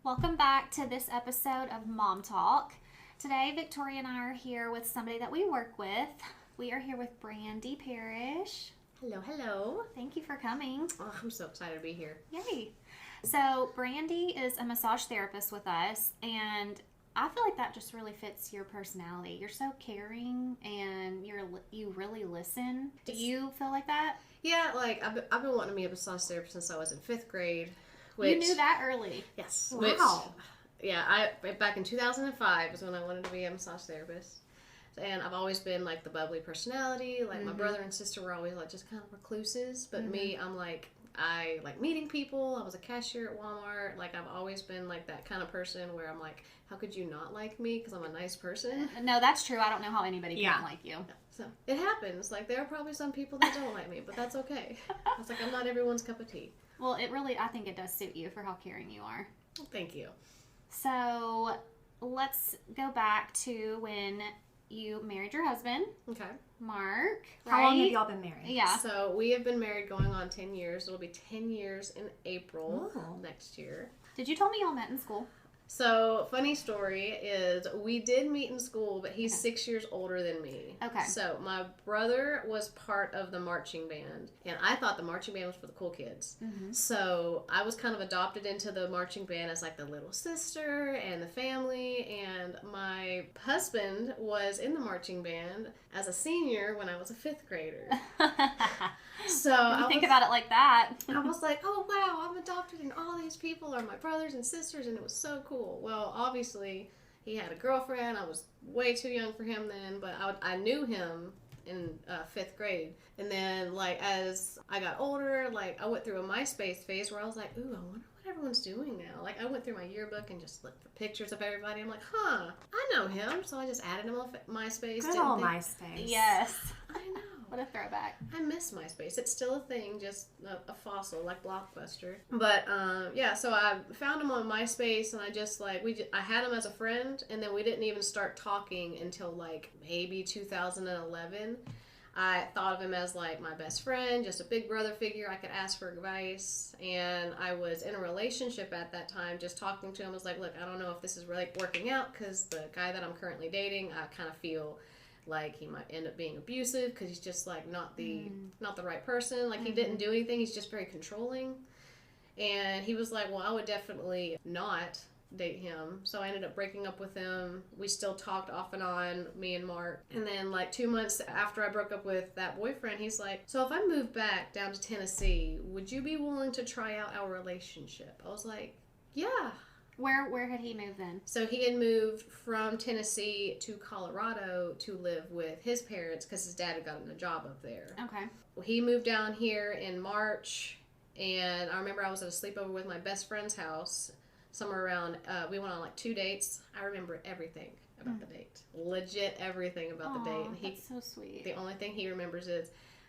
Welcome back to this episode of Mom Talk. Today, Victoria and I are here with somebody that we work with. We are here with Brandi Parish. Hello, hello. Thank you for coming. Oh, I'm so excited to be here. Yay. So, Brandi is a massage therapist with us, and I feel like that just really fits your personality. You're so caring, and you really listen. Do you feel like that? Yeah, like I've been wanting to be a massage therapist since I was in 5th grade. You knew that early. Yes. Wow. I back in 2005 is when I wanted to be a massage therapist. And I've always been like the bubbly personality. Like my brother and sister were always like just kind of recluses. But me, I like meeting people. I was a cashier at Walmart. Like I've always been like that kind of person where I'm like, how could you not like me? Because I'm a nice person. No, that's true. I don't know how anybody can like you. So it happens. Like there are probably some people that don't like me, but that's okay. It's like I'm not everyone's cup of tea. Well, I think it does suit you for how caring you are. Thank you. So let's go back to when you married your husband. Okay. Mark, right? How long have y'all been married? Yeah. So we have been married going on 10 years. It'll be 10 years in April next year. Did you tell me y'all met in school? So, funny story is we did meet in school, but he's 6 years older than me. Okay. So, my brother was part of the marching band, and I thought the marching band was for the cool kids. Mm-hmm. So, I was kind of adopted into the marching band as like the little sister and the family, and my husband was in the marching band as a senior when I was a 5th grader. So, when you think about it like that. I was like, oh wow, I'm adopted and all these people are my brothers and sisters, and it was so cool. Well, obviously, he had a girlfriend. I was way too young for him then, but I knew him in 5th grade. And then, like, as I got older, like, I went through a MySpace phase where I was like, ooh, I wonder what everyone's doing now. Like, I went through my yearbook and just looked for pictures of everybody. I'm like, huh, I know him. So I just added him on MySpace. Good old MySpace. Yes. I know. What a throwback. I miss MySpace. It's still a thing, just a fossil, like Blockbuster. But, so I found him on MySpace, and I just, like, I had him as a friend, and then we didn't even start talking until, like, maybe 2011. I thought of him as, like, my best friend, just a big brother figure I could ask for advice, and I was in a relationship at that time. Just talking to him, I was like, look, I don't know if this is really working out, because the guy that I'm currently dating, I kind of feel like he might end up being abusive because he's just like not the right person. Like he didn't do anything. He's just very controlling. And he was like, well, I would definitely not date him. So I ended up breaking up with him. We still talked off and on, me and Mark. And then like 2 months after I broke up with that boyfriend, he's like, so if I moved back down to Tennessee, would you be willing to try out our relationship? I was like, yeah. Where had he moved then? So he had moved from Tennessee to Colorado to live with his parents because his dad had gotten a job up there. Okay. Well, he moved down here in March, and I remember I was at a sleepover with my best friend's house somewhere around, we went on like 2 dates. I remember everything about the date. Legit everything about the date. And that's so sweet. The only thing he remembers is,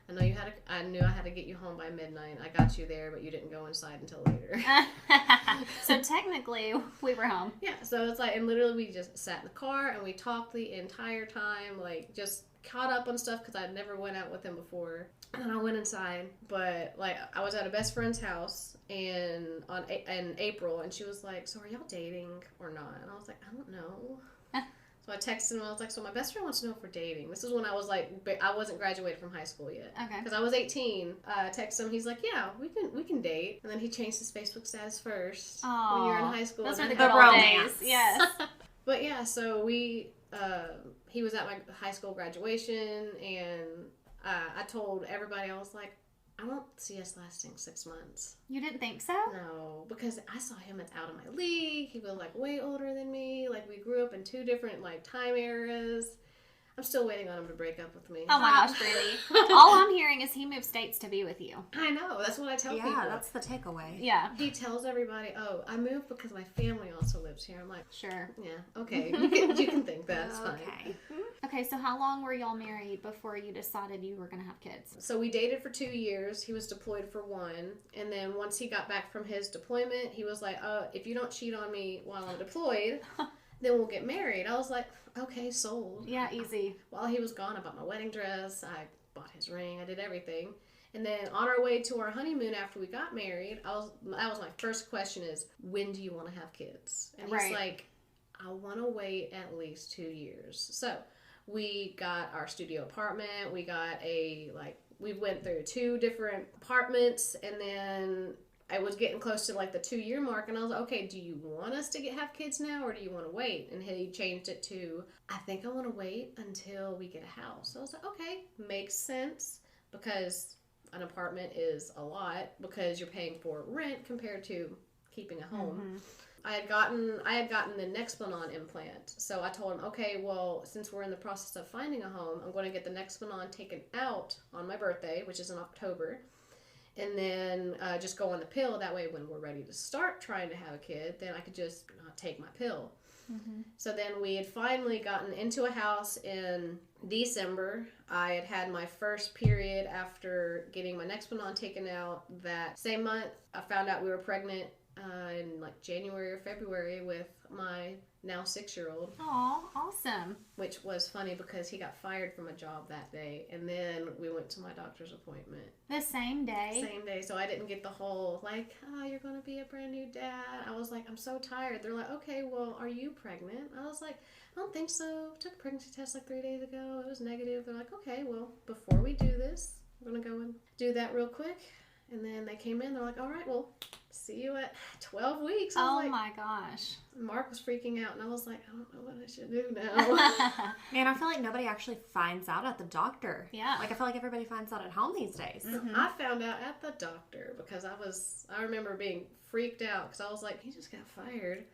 I knew I had to get you home by midnight. I got you there, but you didn't go inside until later. So technically, we were home. Yeah, so it's like, and literally we just sat in the car and we talked the entire time, like just caught up on stuff because I'd never went out with him before. And then I went inside, but like I was at a best friend's house in April, and she was like, so are y'all dating or not? And I was like, I don't know. So I texted him, I was like, so my best friend wants to know if we're dating. This is when I was like, I wasn't graduated from high school yet. Okay. Because I was 18. I texted him, he's like, yeah, we can date. And then he changed his Facebook status first. Aww. When you're in high school. Those are the good good old romance. days. Yes. But yeah, so he was at my high school graduation, and I told everybody, I was like, I don't see us lasting 6 months. You didn't think so? No, because I saw him as out of my league. He was like way older than me. Like we grew up in 2 different like time eras. I'm still waiting on him to break up with me. Oh my gosh, Brandi. All I'm hearing is he moved states to be with you. I know. That's what I tell people. Yeah, that's the takeaway. Yeah. He tells everybody, oh, I moved because my family also lives here. I'm like, Sure. yeah, okay. You can think that. It's fine. Okay. Okay, so how long were y'all married before you decided you were going to have kids? So we dated for 2 years. He was deployed for 1. And then once he got back from his deployment, he was like, if you don't cheat on me while I'm deployed, then we'll get married. I was like, okay, sold. Yeah, easy. While he was gone, I bought my wedding dress. I bought his ring. I did everything. And then on our way to our honeymoon after we got married, that was my first question is, when do you want to have kids? And he's like, I want to wait at least 2 years. So we got our studio apartment. We got we went through 2 different apartments, and then I was getting close to like the 2-year mark, and I was like, okay, do you want us to have kids now, or do you want to wait? And he changed it to, I think I want to wait until we get a house. So I was like, okay, makes sense, because an apartment is a lot, because you're paying for rent compared to keeping a home. Mm-hmm. I had gotten the Nexplanon implant, so I told him, okay, well, since we're in the process of finding a home, I'm going to get the Nexplanon taken out on my birthday, which is in October, and then just go on the pill. That way, when we're ready to start trying to have a kid, then I could just not take my pill. Mm-hmm. So then we had finally gotten into a house in December. I had my first period after getting my Nexplanon taken out. That same month, I found out we were pregnant in like January or February with my now 6-year-old. Aw, awesome. Which was funny because he got fired from a job that day, and then we went to my doctor's appointment. The same day? Same day, so I didn't get the whole, like, oh, you're going to be a brand new dad. I was like, I'm so tired. They're like, okay, well, are you pregnant? I was like, I don't think so. Took a pregnancy test like 3 days ago. It was negative. They're like, okay, well, before we do this, we're going to go and do that real quick. And then they came in, they're like, all right, well, see you at 12 weeks. My gosh. Mark was freaking out, and I was like, I don't know what I should do now. Man, I feel like nobody actually finds out at the doctor. Yeah. Like, I feel like everybody finds out at home these days. Mm-hmm. I found out at the doctor because I remember being freaked out because I was like, he just got fired.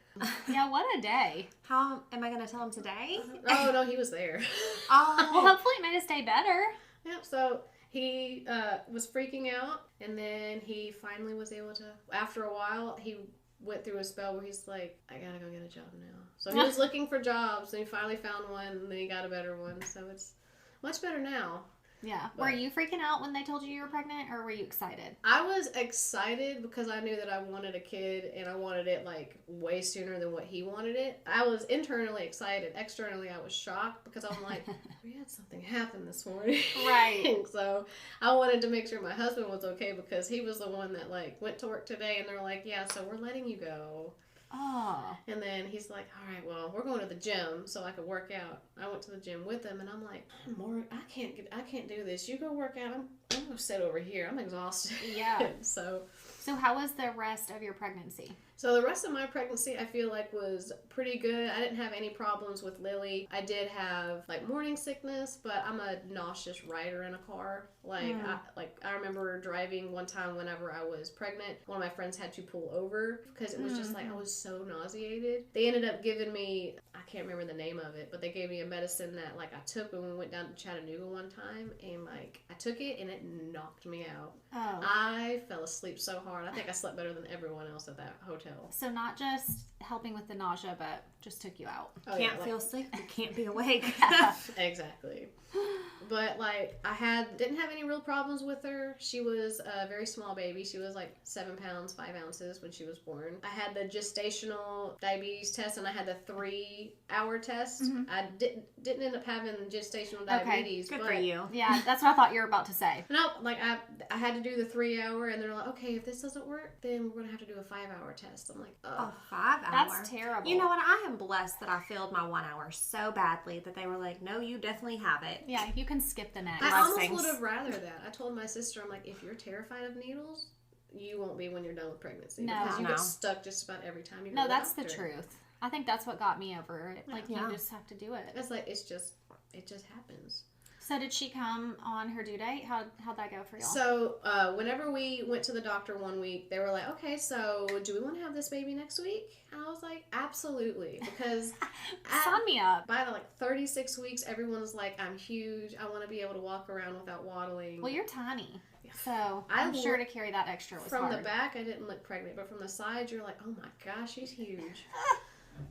Yeah, what a day. How am I going to tell him today? Oh, no, he was there. Oh. Well, hopefully it made his day better. Yeah, so he was freaking out, and then he finally was able to, after a while, he went through a spell where he's like, I gotta go get a job now. So he was looking for jobs, and he finally found one, and then he got a better one, so it's much better now. Yeah. But were you freaking out when they told you were pregnant, or were you excited? I was excited because I knew that I wanted a kid, and I wanted it like way sooner than what he wanted it. I was internally excited. Externally, I was shocked because I'm like, we had something happen this morning. Right. So I wanted to make sure my husband was okay because he was the one that like went to work today, and they're like, yeah, so we're letting you go. Oh. And then he's like, all right, well, we're going to the gym so I could work out. I went to the gym with him, and I'm like, I can't do this. You go work out. I'm going to sit over here. I'm exhausted. Yeah. So how was the rest of your pregnancy? So the rest of my pregnancy, I feel like, was pretty good. I didn't have any problems with Lily. I did have like morning sickness, but I'm a nauseous rider in a car. I remember driving one time whenever I was pregnant. One of my friends had to pull over because it was just like I was so nauseated. They ended up giving me, I can't remember the name of it, but they gave me a medicine that like I took when we went down to Chattanooga one time, and like I took it and it knocked me out. Oh. I fell asleep so hard. I think I slept better than everyone else at that hotel. So not just helping with the nausea, but just took you out. Oh, can't feel asleep. You can't be awake. Exactly. But like didn't have any real problems with her. She was a very small baby. She was like 7 pounds 5 ounces when she was born. I had the gestational diabetes test, and I had the 3-hour test. Mm-hmm. I didn't end up having gestational diabetes. Good for you. Yeah, that's what I thought you were about to say. No, like I had to do the 3-hour, and they're like, okay, if this doesn't work, then we're gonna have to do a 5-hour test. I'm like, oh, 5 hours. That's terrible. You know what? I am blessed that I failed my 1 hour so badly that they were like, no, you definitely have it. Yeah, you can skip the next. I almost would have rather that. I told my sister, I'm like, if you're terrified of needles, you won't be when you're done with pregnancy. No. Because you get stuck just about every time you go No, to the that's the doctor. truth. I think that's what got me over it. Like, you just have to do it. It's like, it just happens. So did she come on her due date? How'd that go for y'all? So whenever we went to the doctor one week, they were like, okay, so do we want to have this baby next week? And I was like, absolutely. Because sign me up. By the 36 weeks, everyone's like, I'm huge. I want to be able to walk around without waddling. Well, you're tiny. Yeah. So I'm sure to carry that extra was From hard. the back, I didn't look pregnant. But from the side, you're like, oh my gosh, she's huge.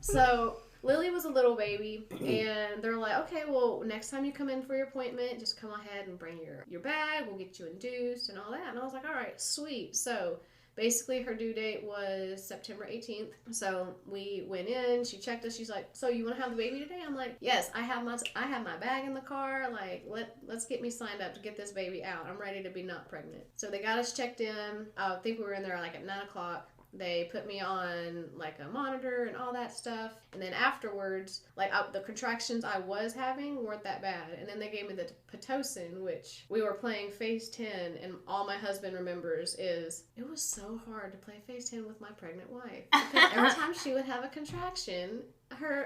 So Lily was a little baby, and they're like, okay, well, next time you come in for your appointment, just come ahead and bring your bag. We'll get you induced and all that. And I was like, all right, sweet. So basically her due date was September 18th. So we went in, she checked us, she's like, so you want to have the baby today? I'm like, yes, I have my bag in the car, like let's get me signed up to get this baby out. I'm ready to be not pregnant. So they got us checked in. I think we were in there like at 9 o'clock. They put me on like a monitor and all that stuff. And then afterwards, like the contractions I was having weren't that bad. And then they gave me the Pitocin, which we were playing Phase 10. And all my husband remembers is it was so hard to play Phase 10 with my pregnant wife. Because every time she would have a contraction,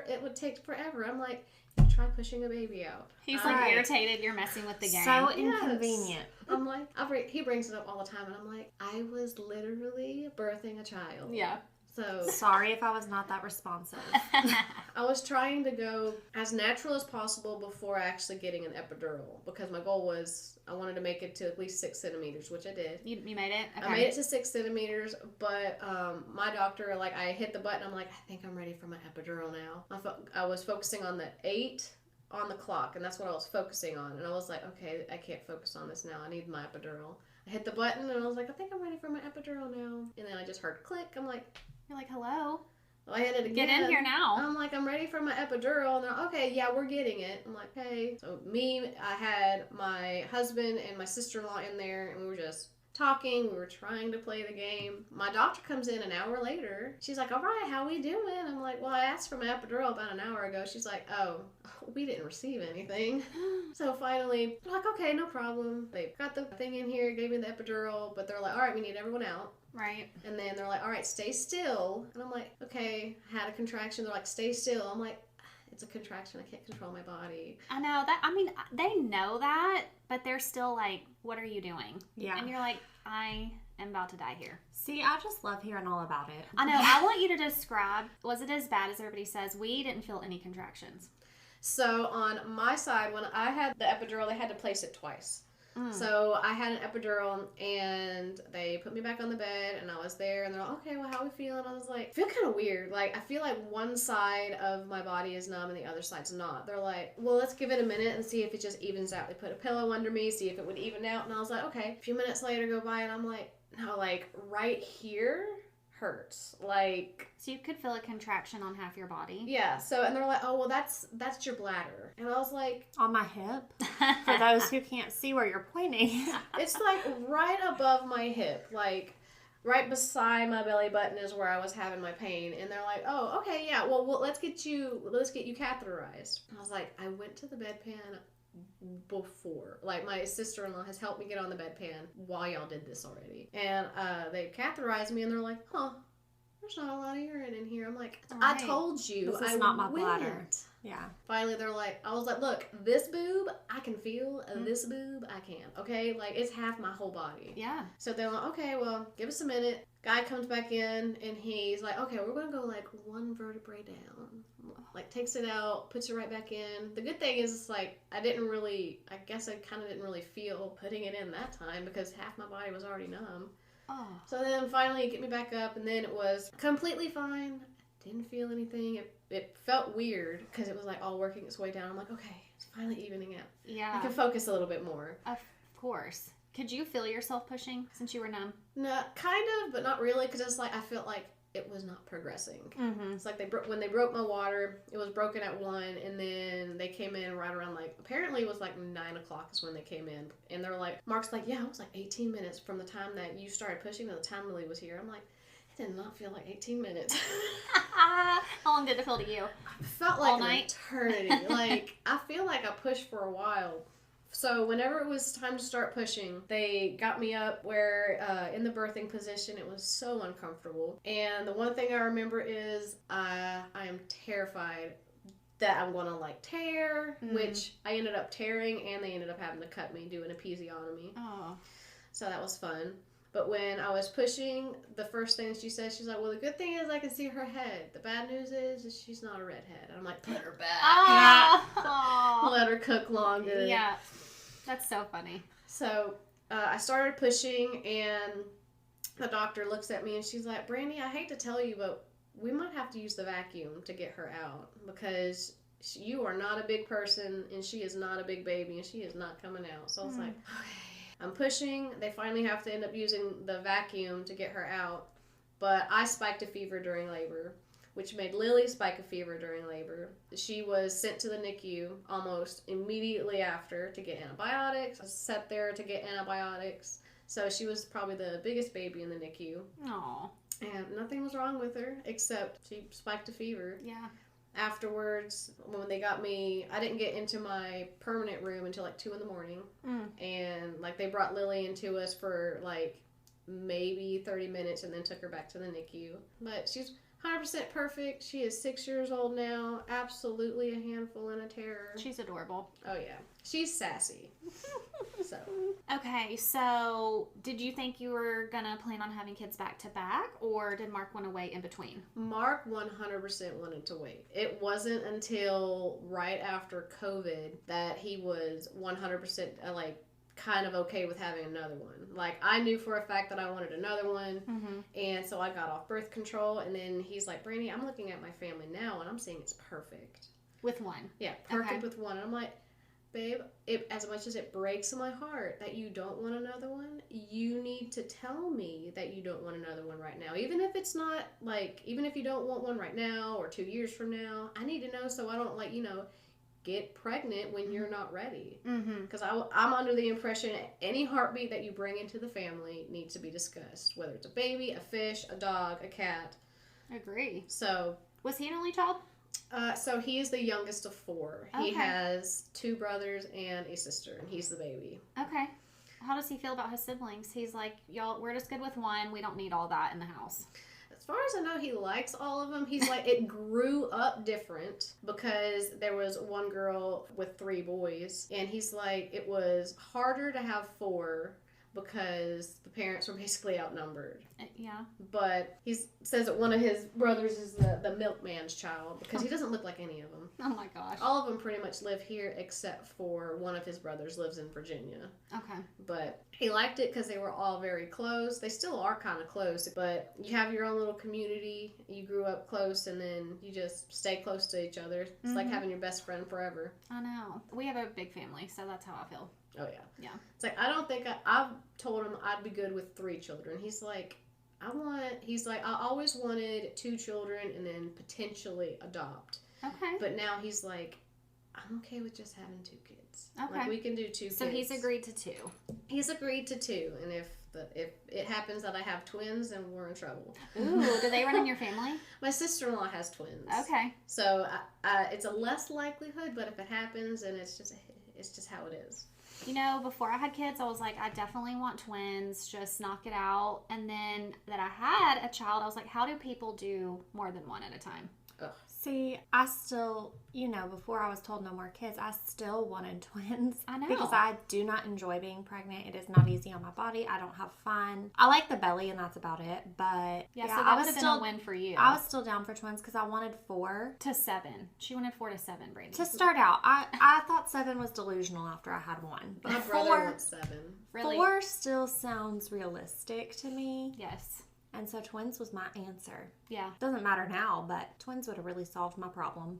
it would take forever. I'm like, try pushing a baby out. He's like irritated you're messing with the game. So inconvenient. I'm like, he brings it up all the time, and I'm like, I was literally birthing a child. Yeah. So sorry if I was not that responsive. I was trying to go as natural as possible before actually getting an epidural, because my goal was I wanted to make it to at least 6 centimeters, which I did. You made it? Okay. I made it to 6 centimeters, but my doctor, like, I hit the button. I'm like, I think I'm ready for my epidural now. I was focusing on the 8 on the clock, and that's what I was focusing on. And I was like, okay, I can't focus on this now. I need my epidural. I hit the button, and I was like, I think I'm ready for my epidural now. And then I just heard click. I'm like, you're like, hello? I hit it again. Get in here now. I'm like, I'm ready for my epidural. And they're like, okay, yeah, we're getting it. I'm like, hey. So I had my husband and my sister-in-law in there, and we were just talking. We were trying to play the game. My doctor comes in an hour later. She's like, all right, how we doing? I'm like, well, I asked for my epidural about an hour ago. She's like, oh, we didn't receive anything. So finally, I'm like, okay, no problem. They got the thing in here, gave me the epidural, but they're like, all right, we need everyone out. Right. And then they're like, all right, stay still. And I'm like, okay, I had a contraction. They're like, stay still. I'm like, it's a contraction. I can't control my body. I know that. I mean, they know that, but they're still like, what are you doing? Yeah. And you're like, I am about to die here. See, I just love hearing all about it. I know. I want you to describe, was it as bad as everybody says? We didn't feel any contractions. So on my side, when I had the epidural, they had to place it twice. So I had an epidural, and they put me back on the bed, and I was there, and they're like, okay, well, how are we feeling? I was like, I feel kind of weird. Like, I feel like one side of my body is numb and the other side's not. They're like, well, let's give it a minute and see if it just evens out. They put a pillow under me, see if it would even out, and I was like, okay. A few minutes later go by, and I'm like, no, like, right here hurts. Like, so you could feel a contraction on half your body. Yeah. So, and they're like, oh, well, that's your bladder. And I was like, on my hip. For those who can't see where you're pointing. It's like right above my hip, like right beside my belly button is where I was having my pain. And they're like, oh, okay, yeah, well let's get you catheterized. I was like, I went to the bedpan before. Like, my sister-in-law has helped me get on the bedpan while y'all did this already. And they catheterized me, and they're like, huh, there's not a lot of urine in here. I'm like, right. I told you. This is I not my went. bladder. Yeah. Finally, they're like, I was like, look, this boob, I can feel. This boob, I can't. Okay? Like, it's half my whole body. Yeah. So they're like, okay, well, give us a minute. Guy comes back in, and he's like, okay, we're going to go, like, one vertebrae down. Like, takes it out, puts it right back in. The good thing is, it's like, I guess I kind of didn't really feel putting it in that time, because half my body was already numb. Oh. So then finally get me back up, and then it was completely fine. Didn't feel anything. It felt weird because it was like all working its way down. I'm like, okay, it's finally evening out. Yeah. I can focus a little bit more. Of course. Could you feel yourself pushing since you were numb? No, kind of, but not really, because it's like I felt like it was not progressing. Mm-hmm. It's like when they broke my water, it was broken at 1, and then they came in right around, like, apparently it was like 9 o'clock is when they came in, and they're like, Mark's like, yeah, it was like 18 minutes from the time that you started pushing to the time Lily was here. I'm like, it did not feel like 18 minutes. How long did it feel to you? It felt like an eternity. Like, I feel like I pushed for a while. So whenever it was time to start pushing, they got me up where in the birthing position. It was so uncomfortable. And the one thing I remember is I am terrified that I'm going to, like, tear, which I ended up tearing, and they ended up having to cut me, do an episiotomy. Oh. So that was fun. But when I was pushing, the first thing she said, she's like, well, the good thing is I can see her head. The bad news is she's not a redhead. And I'm like, put her back. Oh. Let her cook longer. Yeah. That's so funny. So I started pushing, and the doctor looks at me, and she's like, Brandi, I hate to tell you, but we might have to use the vacuum to get her out, because you are not a big person, and she is not a big baby, and she is not coming out. So I was like, okay. I'm pushing. They finally have to end up using the vacuum to get her out. But I spiked a fever during labor, which made Lily spike a fever during labor. She was sent to the NICU almost immediately after to get antibiotics. I was set there to get antibiotics. So she was probably the biggest baby in the NICU. Aw. And nothing was wrong with her except she spiked a fever. Yeah. Afterwards, when they got me, I didn't get into my permanent room until like 2 a.m. And like they brought Lily into us for like maybe 30 minutes and then took her back to the NICU. But she's 100% perfect. She is 6 years old now. Absolutely a handful and a terror. She's adorable. Oh yeah. She's sassy. So. Okay, so did you think you were gonna plan on having kids back to back, or did Mark want to wait in between? Mark 100% wanted to wait. It wasn't until right after COVID that he was 100% like kind of okay with having another one. Like I knew for a fact that I wanted another one, and so I got off birth control. And then he's like, "Brandi, I'm looking at my family now, and I'm seeing it's perfect with one." Yeah, perfect with one. And I'm like, babe, as much as it breaks my heart that you don't want another one, you need to tell me that you don't want another one right now. Even if it's not like, even if you don't want one right now or 2 years from now, I need to know so I don't get pregnant when you're not ready. Because I'm under the impression any heartbeat that you bring into the family needs to be discussed, whether it's a baby, a fish, a dog, a cat. Agree. So was he an only child? So he is the youngest of 4. Okay. He has 2 brothers and a sister, and he's the baby. Okay. How does he feel about his siblings? He's like, y'all, we're just good with one. We don't need all that in the house. As far as I know, he likes all of them. He's like, it grew up different because there was one girl with 3 boys, and he's like, it was harder to have 4 because the parents were basically outnumbered. Yeah. But he says that one of his brothers is the milkman's child because he doesn't look like any of them. Oh my gosh. All of them pretty much live here except for one of his brothers lives in Virginia. Okay. But he liked it because they were all very close. They still are kind of close, but you have your own little community. You grew up close and then you just stay close to each other. It's like having your best friend forever. I know. We have a big family, so that's how I feel. Oh, yeah. Yeah. It's like, I don't think I've told him I'd be good with 3 children. He's like, I always wanted 2 children and then potentially adopt. Okay. But now he's like, I'm okay with just having 2 kids. Okay. Like, we can do 2 kids. So he's agreed to 2. He's agreed to 2. And if it happens that I have twins, then we're in trouble. Ooh, do they run in your family? My sister-in-law has twins. Okay. So it's a less likelihood, but if it happens, then it's just how it is. You know, before I had kids, I was like, I definitely want twins, just knock it out. And then that I had a child, I was like, how do people do more than one at a time? Ugh. See, I still, before I was told no more kids, I still wanted twins. I know. Because I do not enjoy being pregnant. It is not easy on my body. I don't have fun. I like the belly and that's about it. But yeah, so that would have been a win for you. I was still down for twins because I wanted 4. to 7. She wanted 4 to 7, Brandi. To start out, I thought 7 was delusional after I had 1. But My brother wants 7. Really? 4 still sounds realistic to me. Yes. And so twins was my answer. Yeah. Doesn't matter now, but twins would have really solved my problem.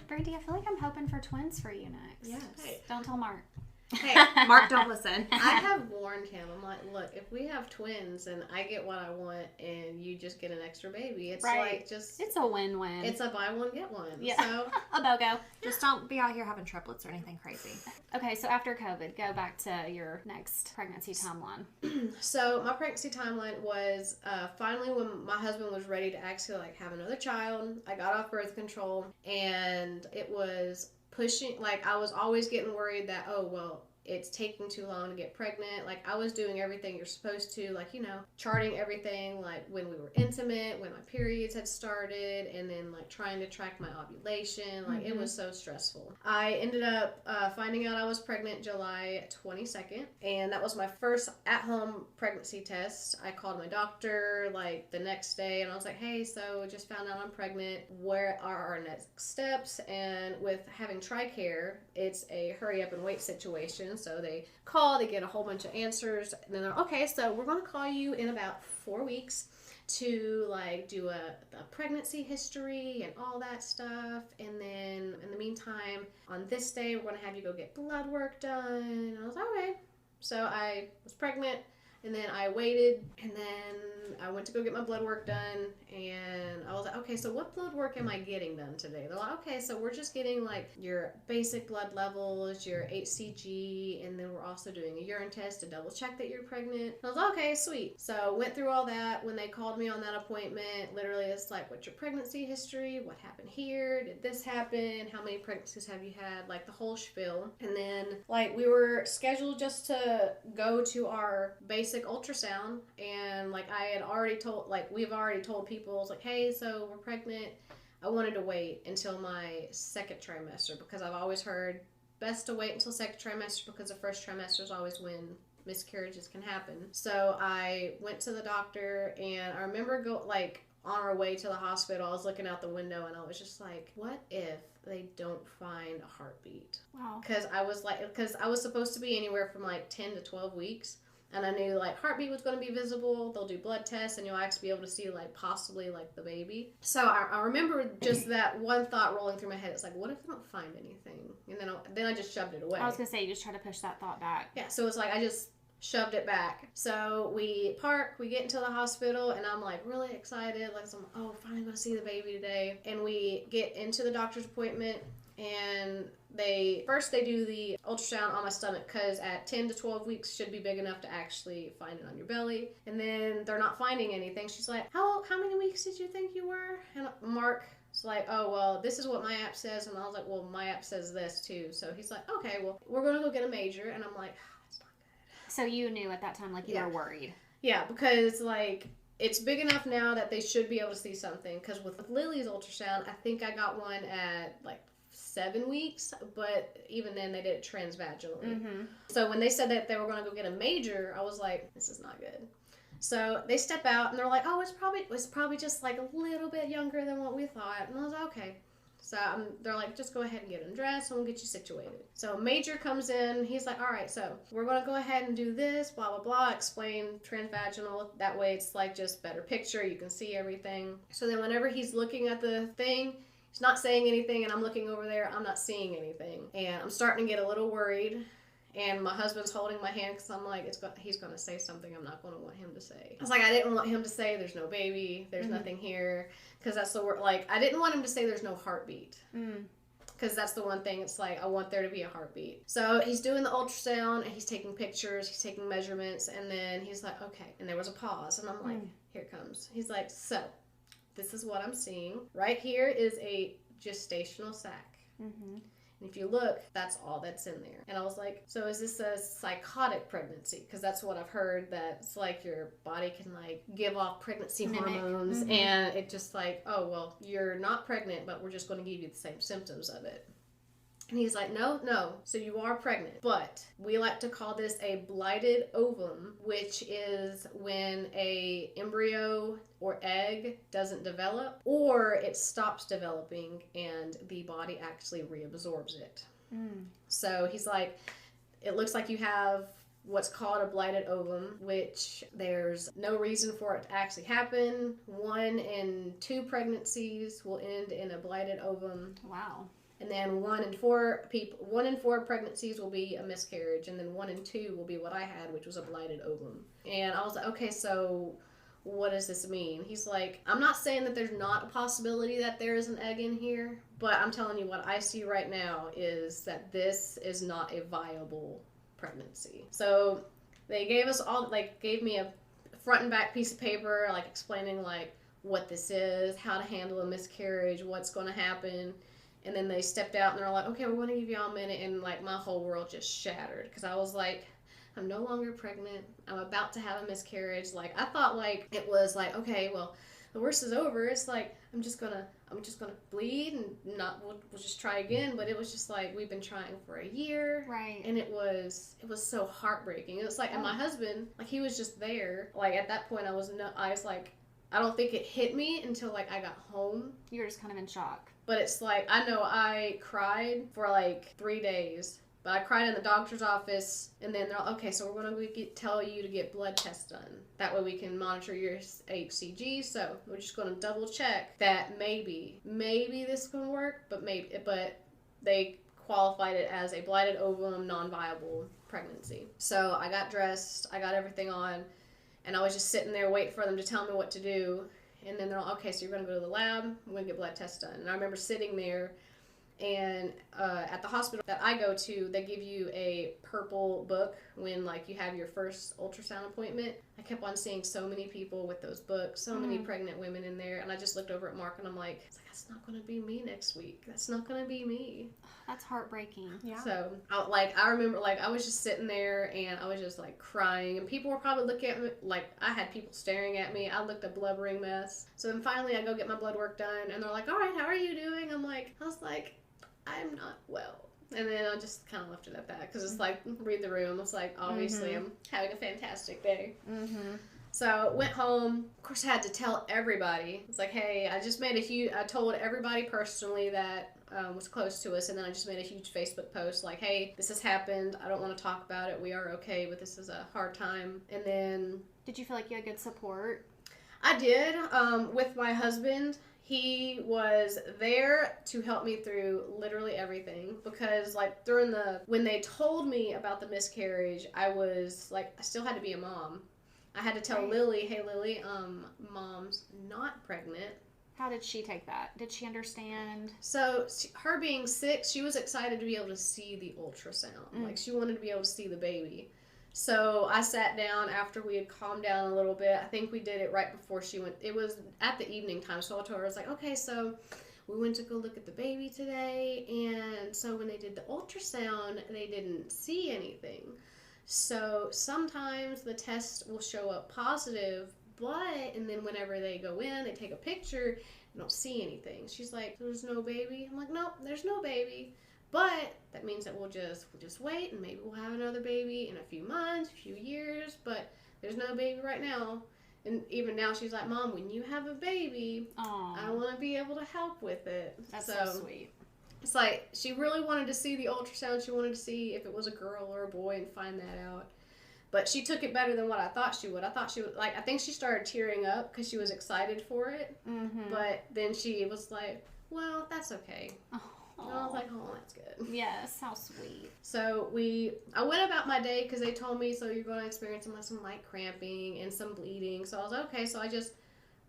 Brandi, I feel like I'm hoping for twins for you next. Yes. Hey. Don't tell Mark. Hey, Mark, don't listen. I have warned him. I'm like, look, if we have twins and I get what I want and you just get an extra baby, it's right. like just... It's a win-win. It's a buy one, get one. Yeah. So, a BOGO. Just don't be out here having triplets or anything crazy. Okay, so after COVID, go back to your next pregnancy timeline. So my pregnancy timeline was finally when my husband was ready to actually have another child. I got off birth control and it was pushing, I was always getting worried that, it's taking too long to get pregnant. I was doing everything you're supposed to, charting everything, when we were intimate, when my periods had started, and then, trying to track my ovulation. It was so stressful. I ended up finding out I was pregnant July 22nd, and that was my first at-home pregnancy test. I called my doctor, the next day, and I was like, hey, so just found out I'm pregnant. Where are our next steps? And with having TRICARE, it's a hurry up and wait situation. So they get a whole bunch of answers, and then they're okay, so we're going to call you in about 4 weeks to do a pregnancy history and all that stuff. And then in the meantime, on this day, we're going to have you go get blood work done. And I was like, okay. So I was pregnant, and then I waited, and then I went to go get my blood work done, and I was like, okay, so what blood work am I getting done today? They're like, okay, so we're just getting like your basic blood levels, your HCG, and then we're also doing a urine test to double check that you're pregnant. I was like, okay, sweet. So went through all that. When they called me on that appointment, literally it's like, what's your pregnancy history? What happened here? Did this happen? How many pregnancies have you had? Like the whole spiel. And then like we were scheduled just to go to our basic ultrasound, and like I had already told, like we've already told people, it's like, hey, so we're pregnant. I wanted to wait until my second trimester because I've always heard best to wait until second trimester because the first trimester is always when miscarriages can happen. So I went to the doctor, and I remember on our way to the hospital, I was looking out the window and I was just like, what if they don't find a heartbeat? Wow. Because I was supposed to be anywhere from like 10 to 12 weeks. And I knew like heartbeat was going to be visible. They'll do blood tests, and you'll actually be able to see like possibly like the baby. So I remember just that one thought rolling through my head. It's like, what if they don't find anything? And then I just shoved it away. I was gonna say, you just try to push that thought back. Yeah. So it's like I just shoved it back. So we park, we get into the hospital, and I'm like really excited. Like, I'm finally gonna see the baby today. And we get into the doctor's appointment, and they do the ultrasound on my stomach because at 10 to 12 weeks should be big enough to actually find it on your belly. And then they're not finding anything. She's like, how many weeks did you think you were? And Mark's like, oh, well, this is what my app says. And I was like, well, my app says this too. So he's like, okay, well, we're going to go get a major. And I'm like, that's not good. So you knew at that time, like, you were worried. Yeah, because like it's big enough now that they should be able to see something. Because with Lily's ultrasound, I think I got one at like 7 weeks, but even then they did it transvaginally. Mm-hmm. So when they said that they were going to go get a major, I was like, this is not good. So they step out and they're like, oh, it's probably just like a little bit younger than what we thought. And I was like, okay. So they're like, just go ahead and get undressed and we'll get you situated. So major comes in. He's like, all right, so we're going to go ahead and do this, blah, blah, blah, explain transvaginal. That way it's like just better picture. You can see everything. So then whenever he's looking at the thing, he's not saying anything, and I'm looking over there. I'm not seeing anything. And I'm starting to get a little worried. And my husband's holding my hand because I'm like, he's going to say something I'm not going to want him to say. I was like, I didn't want him to say there's no baby, there's nothing here. Because that's the word, like, I didn't want him to say there's no heartbeat. Because that's the one thing, it's like, I want there to be a heartbeat. So he's doing the ultrasound, and he's taking pictures, he's taking measurements, and then he's like, okay. And there was a pause, and I'm like, here it comes. He's like, so this is what I'm seeing. Right here is a gestational sac. Mm-hmm. And if you look, that's all that's in there. And I was like, so is this a psychotic pregnancy? Because that's what I've heard, that it's like your body can like give off pregnancy hormones. Mm-hmm. And it just like, oh, well, you're not pregnant, but we're just going to give you the same symptoms of it. And he's like, no, so you are pregnant. But we like to call this a blighted ovum, which is when a embryo or egg doesn't develop, or it stops developing and the body actually reabsorbs it. So he's like, it looks like you have what's called a blighted ovum, which there's no reason for it to actually happen. 1 in 2 pregnancies will end in a blighted ovum. Wow. And then 1 in 4 pregnancies will be a miscarriage, and then 1 in 2 will be what I had, which was a blighted ovum. And I was like, okay, so what does this mean? He's like, I'm not saying that there's not a possibility that there is an egg in here, but I'm telling you what I see right now is that this is not a viable pregnancy. So they gave me a front and back piece of paper, like explaining like what this is, how to handle a miscarriage, what's going to happen. And then they stepped out and they're like, okay, we're going to give y'all a minute. And like my whole world just shattered because I was like, I'm no longer pregnant. I'm about to have a miscarriage. Like I thought like it was like, okay, well, the worst is over. It's like I'm just gonna bleed and we'll just try again. But it was just like we've been trying for a year, right? And it was so heartbreaking. It was like, and my husband, like he was just there. Like at that point, I was like, I don't think it hit me until like I got home. You were just kind of in shock. But it's like, I know I cried for like 3 days. But I cried in the doctor's office, and then they're like, okay, so we're going to tell you to get blood tests done. That way we can monitor your HCG. So we're just going to double check that maybe this can work, but they qualified it as a blighted ovum non-viable pregnancy. So I got dressed, I got everything on, and I was just sitting there waiting for them to tell me what to do. And then they're like, okay, so you're going to go to the lab, I'm going to get blood tests done. And I remember sitting there, and at the hospital that I go to, they give you a purple book when, like, you have your first ultrasound appointment. I kept on seeing so many people with those books, so many pregnant women in there, and I just looked over at Mark, and I'm like, that's not going to be me next week. That's not going to be me. That's heartbreaking. Yeah. So, I remember, like, I was just sitting there, and I was just, like, crying, and people were probably looking at me, like, I had people staring at me. I looked a blubbering mess. So then finally I go get my blood work done, and they're like, all right, how are you doing? I was like, I'm not well. And then I just kind of left it at that, because it's like, read the room. It's like, obviously I'm having a fantastic day. So went home. Of course, I had to tell everybody. It's like, hey, I just made I told everybody personally that was close to us, and then I just made a huge Facebook post like, hey, this has happened. I don't want to talk about it. We are okay, but this is a hard time. And then... Did you feel like you had good support? I did. With my husband, he was there to help me through literally everything, because like when they told me about the miscarriage, I was like, I still had to be a mom. I had to tell Lily, hey Lily, Mom's not pregnant. How did she take that? Did she understand? So her being sick, she was excited to be able to see the ultrasound. Like, she wanted to be able to see the baby. So I sat down after we had calmed down a little bit. I think we did it right before she went. It was at the evening time. So I told her, I was like, okay, so we went to go look at the baby today. And so when they did the ultrasound, they didn't see anything. So sometimes the test will show up positive, and then whenever they go in, they take a picture, they don't see anything. She's like, there's no baby? I'm like, nope, there's no baby. But that means that we'll just wait, and maybe we'll have another baby in a few months, a few years, but there's no baby right now. And even now she's like, Mom, when you have a baby, I want to be able to help with it. That's so sweet. It's like, she really wanted to see the ultrasound. She wanted to see if it was a girl or a boy and find that out. But she took it better than what I thought she would. I thought she would, like, I think she started tearing up because she was excited for it. But then she was like, well, that's okay. And I was like, oh, that's good. Yes, how sweet. So I went about my day because they told me, so you're going to experience some light cramping and some bleeding. So I was like, okay. So I just